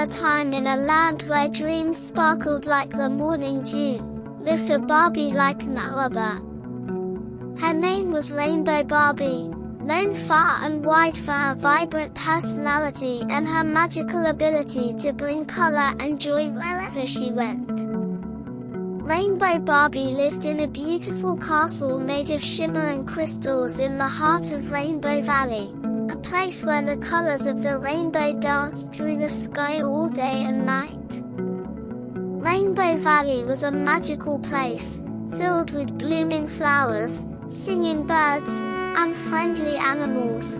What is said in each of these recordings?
a time in a land where dreams sparkled like the morning dew, lived a Barbie like no other. Her name was Rainbow Barbie, known far and wide for her vibrant personality and her magical ability to bring color and joy wherever she went. Rainbow Barbie lived in a beautiful castle made of shimmering crystals in the heart of Rainbow Valley, a place where the colors of the rainbow danced through the sky all day and night. Rainbow Valley was a magical place, filled with blooming flowers, singing birds, and friendly animals.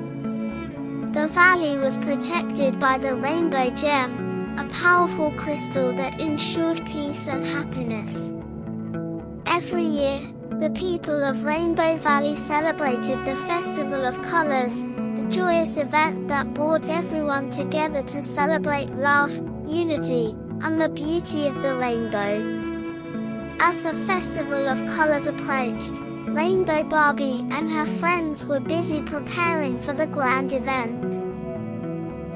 The valley was protected by the Rainbow Gem, a powerful crystal that ensured peace and happiness. Every year, the people of Rainbow Valley celebrated the Festival of Colors, the joyous event that brought everyone together to celebrate love, unity, and the beauty of the rainbow. As the Festival of Colors approached, Rainbow Barbie and her friends were busy preparing for the grand event.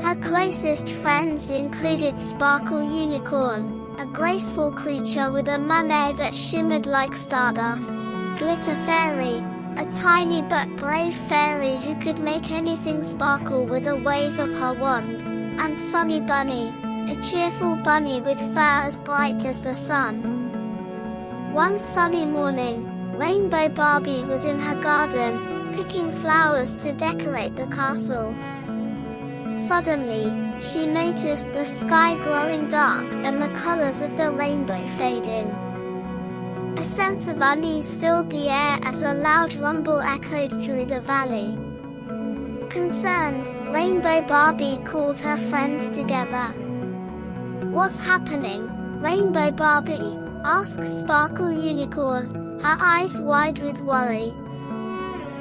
Her closest friends included Sparkle Unicorn, a graceful creature with a monet that shimmered like stardust, Glitter Fairy, a tiny but brave fairy who could make anything sparkle with a wave of her wand, and Sunny Bunny, a cheerful bunny with fur as bright as the sun. One sunny morning, Rainbow Barbie was in her garden, picking flowers to decorate the castle. Suddenly, she noticed the sky growing dark and the colors of the rainbow fading. A sense of unease filled the air as a loud rumble echoed through the valley. Concerned, Rainbow Barbie called her friends together. "What's happening, Rainbow Barbie?" asked Sparkle Unicorn, her eyes wide with worry.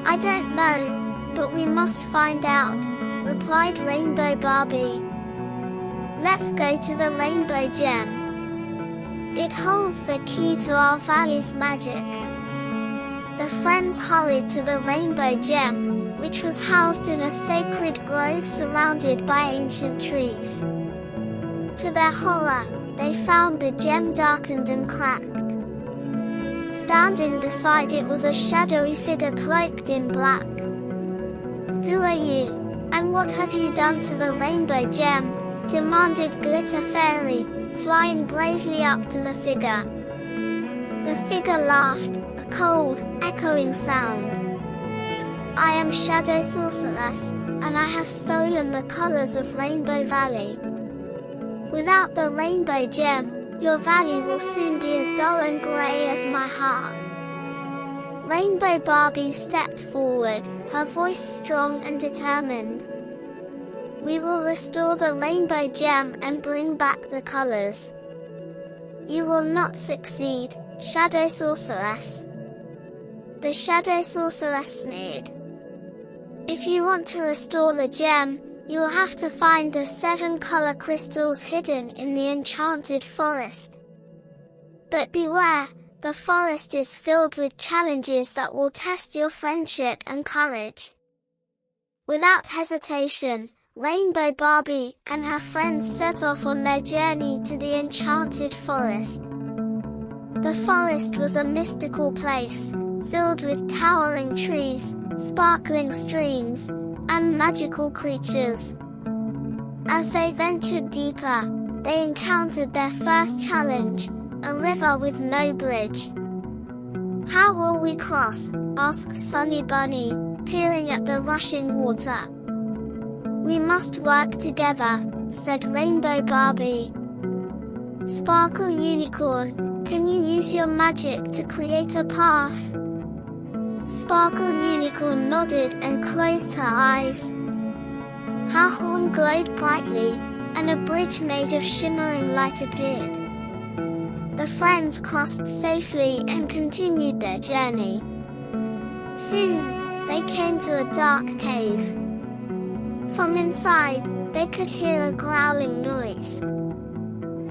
"I don't know, but we must find out," replied Rainbow Barbie. "Let's go to the Rainbow Gem. It holds the key to our valley's magic." The friends hurried to the Rainbow Gem, which was housed in a sacred grove surrounded by ancient trees. To their horror, they found the gem darkened and cracked. Standing beside it was a shadowy figure cloaked in black. "Who are you, and what have you done to the Rainbow Gem?" demanded Glitter Fairy, flying bravely up to the figure. The figure laughed, a cold, echoing sound. "I am Shadow Sorceress, and I have stolen the colors of Rainbow Valley. Without the Rainbow Gem, your valley will soon be as dull and grey as my heart." Rainbow Barbie stepped forward, her voice strong and determined. "We will restore the Rainbow Gem and bring back the colors." "You will not succeed, Shadow Sorceress." The Shadow Sorceress sneered. "If you want to restore the gem, you will have to find the 7 color crystals hidden in the Enchanted Forest. But beware, the forest is filled with challenges that will test your friendship and courage." Without hesitation, Rainbow Barbie and her friends set off on their journey to the Enchanted Forest. The forest was a mystical place, filled with towering trees, sparkling streams, and magical creatures. As they ventured deeper, they encountered their first challenge, a river with no bridge. "How will we cross?" asked Sunny Bunny, peering at the rushing water. "We must work together," said Rainbow Barbie. "Sparkle Unicorn, can you use your magic to create a path?" Sparkle Unicorn nodded and closed her eyes. Her horn glowed brightly, and a bridge made of shimmering light appeared. The friends crossed safely and continued their journey. Soon, they came to a dark cave. From inside, they could hear a growling noise.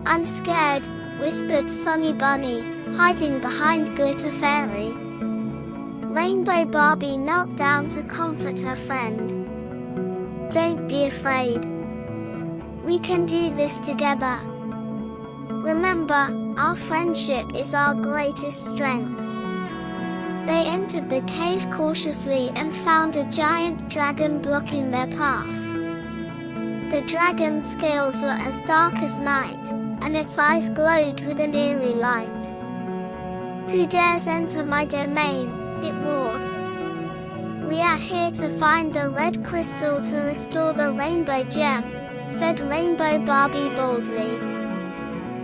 "I'm scared," whispered Sunny Bunny, hiding behind Glitter Fairy. Rainbow Barbie knelt down to comfort her friend. "Don't be afraid. We can do this together. Remember, our friendship is our greatest strength. They entered the cave cautiously and found a giant dragon blocking their path. The dragon's scales were as dark as night, and its eyes glowed with an eerie light. "Who dares enter my domain?" it roared. "We are here to find the red crystal to restore the rainbow gem," said Rainbow Barbie boldly.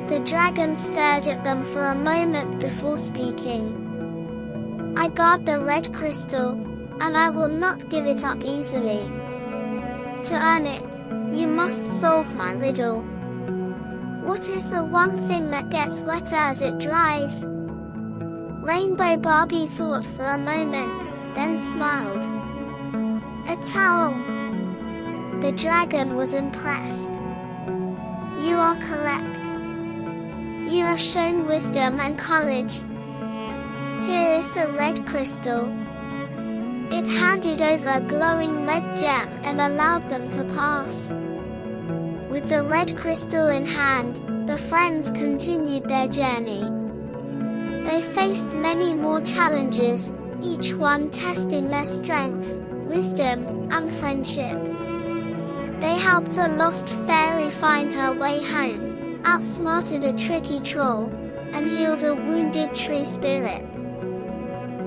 The dragon stared at them for a moment before speaking. "I guard the red crystal, and I will not give it up easily. To earn it, you must solve my riddle. What is the one thing that gets wetter as it dries?" Rainbow Barbie thought for a moment, then smiled. "A towel." The dragon was impressed. "You are correct. You have shown wisdom and courage. Here is the red crystal." It handed over a glowing red gem and allowed them to pass. With the red crystal in hand, the friends continued their journey. They faced many more challenges, each one testing their strength, wisdom, and friendship. They helped a lost fairy find her way home, outsmarted a tricky troll, and healed a wounded tree spirit.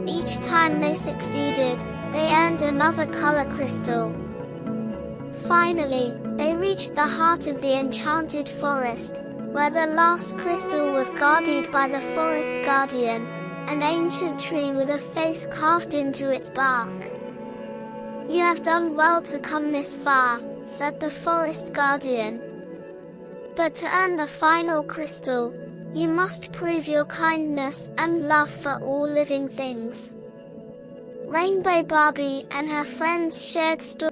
Each time they succeeded, they earned another color crystal. Finally, they reached the heart of the Enchanted Forest, where the last crystal was guarded by the forest guardian, an ancient tree with a face carved into its bark. "You have done well to come this far," said the forest guardian. "But to earn the final crystal, you must prove your kindness and love for all living things." Rainbow Barbie and her friends shared stories.